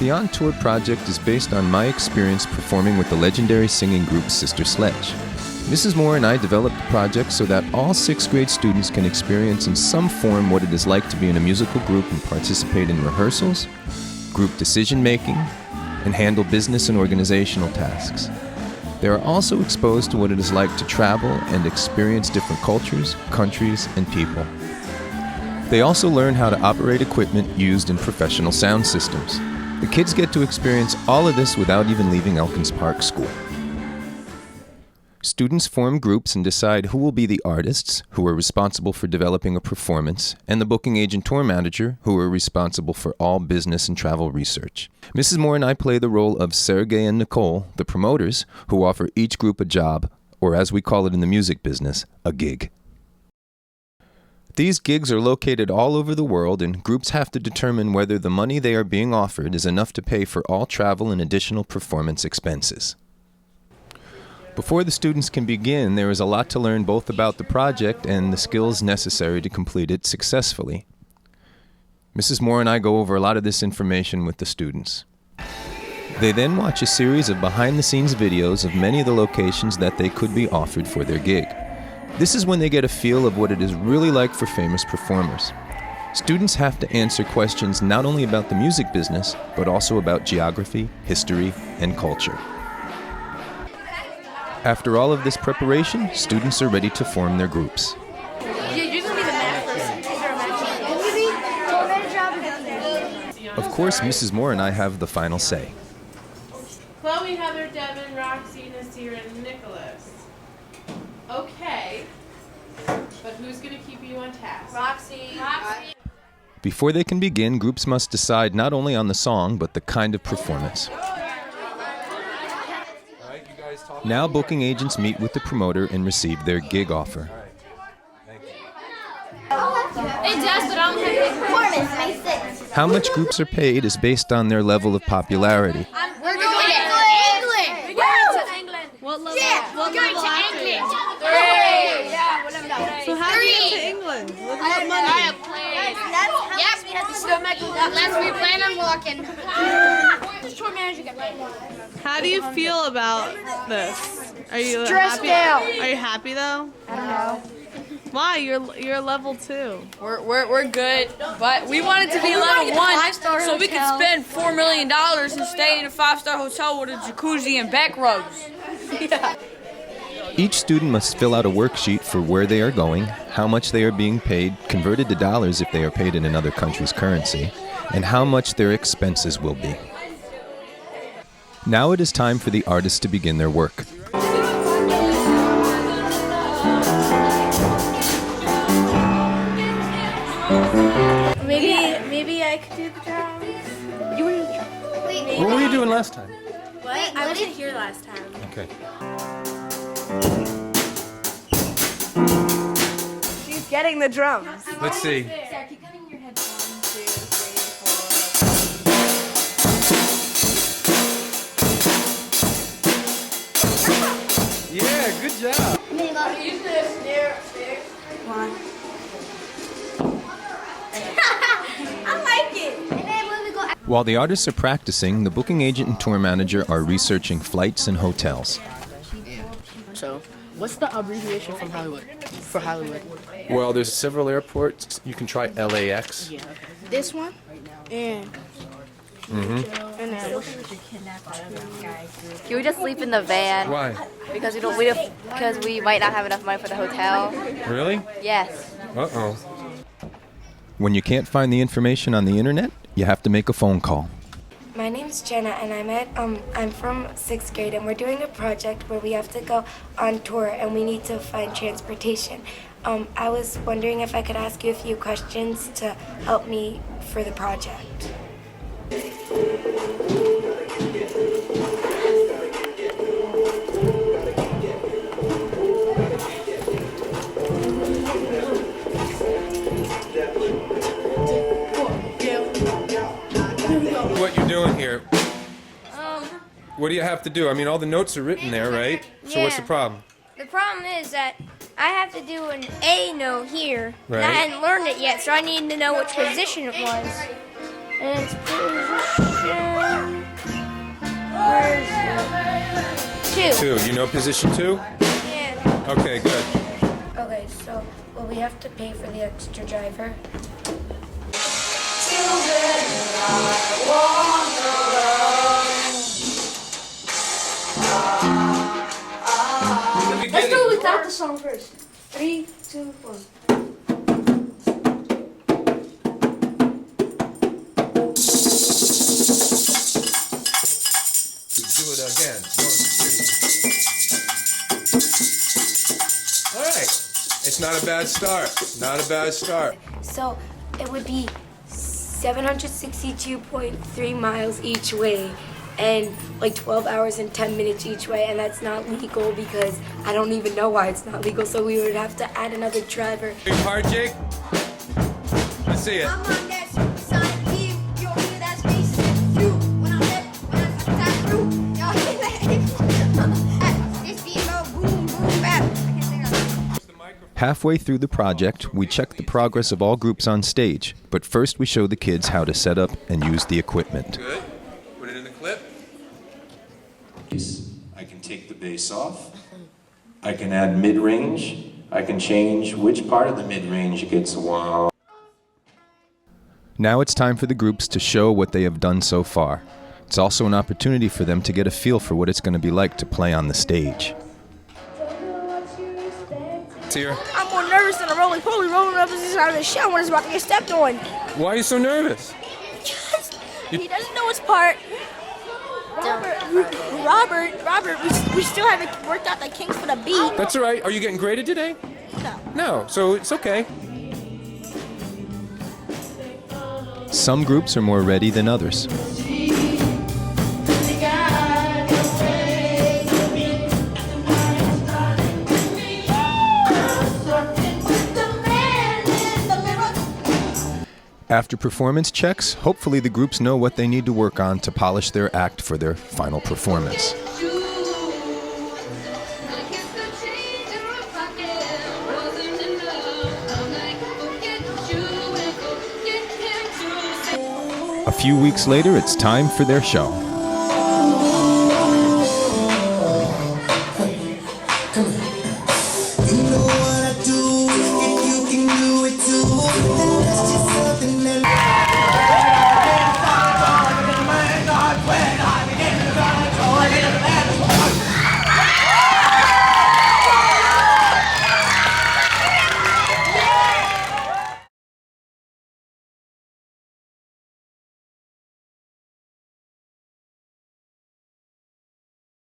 The On Tour project is based on my experience performing with the legendary singing group Sister Sledge. Mrs. Moore and I developed the project so that all 6th grade students can experience in some form what it is like to be in a musical group and participate in rehearsals, group decision-making, and handle business and organizational tasks. They are also exposed to what it is like to travel and experience different cultures, countries, and people. They also learn how to operate equipment used in professional sound systems. The kids get to experience all of this without even leaving Elkins Park School. Students form groups and decide who will be the artists, who are responsible for developing a performance, and the booking agent tour manager, who are responsible for all business and travel research. Mrs. Moore and I play the role of Sergey and Nicole, the promoters, who offer each group a job, or as we call it in the music business, a gig. These gigs are located all over the world, and groups have to determine whether the money they are being offered is enough to pay for all travel and additional performance expenses. Before the students can begin, there is a lot to learn both about the project and the skills necessary to complete it successfully. Mrs. Moore and I go over a lot of this information with the students. They then watch a series of behind-the-scenes videos of many of the locations that they could be offered for their gig. This is when they get a feel of what it is really like for famous performers. Students have to answer questions not only about the music business, but also about geography, history, and culture. After all of this preparation, students are ready to form their groups. Of course, Mrs. Moore and I have the final say. Chloe, Heather, Devin, Roxy, Nasir, and Nicholas. Okay, but who's going to keep you on task? Roxy. Before they can begin, groups must decide not only on the song, but the kind of performance. Now booking agents meet with the promoter and receive their gig offer. How much groups are paid is based on their level of popularity. We're going to England. We're going to England. What level? Yeah, we're going to England. 3. Yeah, whatever that. So how do you get to England? With what money? I have plans. Unless we plan on walking. The tour manager got paid. How do you feel about this? Are you Stressed happy? out. Are you happy though? I don't know. Why? You're level 2. We're good, but we wanted to be level 1 so we could spend $4 million and stay in a 5-star hotel with a jacuzzi and back rubs. Yeah. Each student must fill out a worksheet for where they are going, how much they are being paid, converted to dollars if they are paid in another country's currency, and how much their expenses will be. Now it is time for the artists to begin their work. Maybe I could do the drums. You were in the drums. Wait, What were you doing last time? what? I wasn't here last time. Okay. She's getting the drums. Let's see. Sarah, keep cutting your head. 1, 2, 3, 4. Yeah, good job. Use this. There. One. I like it. And then when we go. While the artists are practicing, the booking agent and tour manager are researching flights and hotels. So, what's the abbreviation from Hollywood? For Hollywood? Well, there's several airports. You can try LAX. Yeah. This one. And. And then. Can we just sleep in the van? Why? Because because we might not have enough money for the hotel. Really? Yes. Uh-oh. When you can't find the information on the internet, you have to make a phone call. My name's Jenna, and I'm from 6th grade, and we're doing a project where we have to go on tour, and we need to find transportation. I was wondering if I could ask you a few questions to help me for the project. What you doing here? What do you have to do? I mean, all the notes are written there, right? So what's the problem? The problem is that I have to do an A note here, and I Right. hadn't learned it yet, so I need to know which position it was. And it's pretty Where is it? 2. 2. You know position 2? Yeah. Okay, good. Okay, so will we have to pay for the extra driver? Let's do it without the song first. 3, 2, 1. Do it again. 1, 2. All right. It's not a bad start. Not a bad start. So it would be 762.3 miles each way and like 12 hours and 10 minutes each way, and that's not legal because I don't even know why it's not legal, so we would have to add another driver. Big part, Jake? Let's see it. I'm on that supersonic beam. You don't hear that space. You, when I'm that through. Y'all hear that? This beat go boom, boom, bap. I can't sing that. Halfway through the project, we check the progress of all groups on stage, but first we show the kids how to set up and use the equipment. Good. Put it in the clip. I can take the bass off. I can add mid-range. I can change which part of the mid-range gets wow. Now it's time for the groups to show what they have done so far. It's also an opportunity for them to get a feel for what it's going to be like to play on the stage. Here. I'm more nervous than a roly-poly rolling up the side of the shell when it's about to get stepped on. Why are you so nervous? Because he doesn't know his part. Robert, we still haven't worked out the kinks for the beat. That's all right. Are you getting graded today? No. No, so it's okay. Some groups are more ready than others. After performance checks, hopefully the groups know what they need to work on to polish their act for their final performance. A few weeks later, it's time for their show.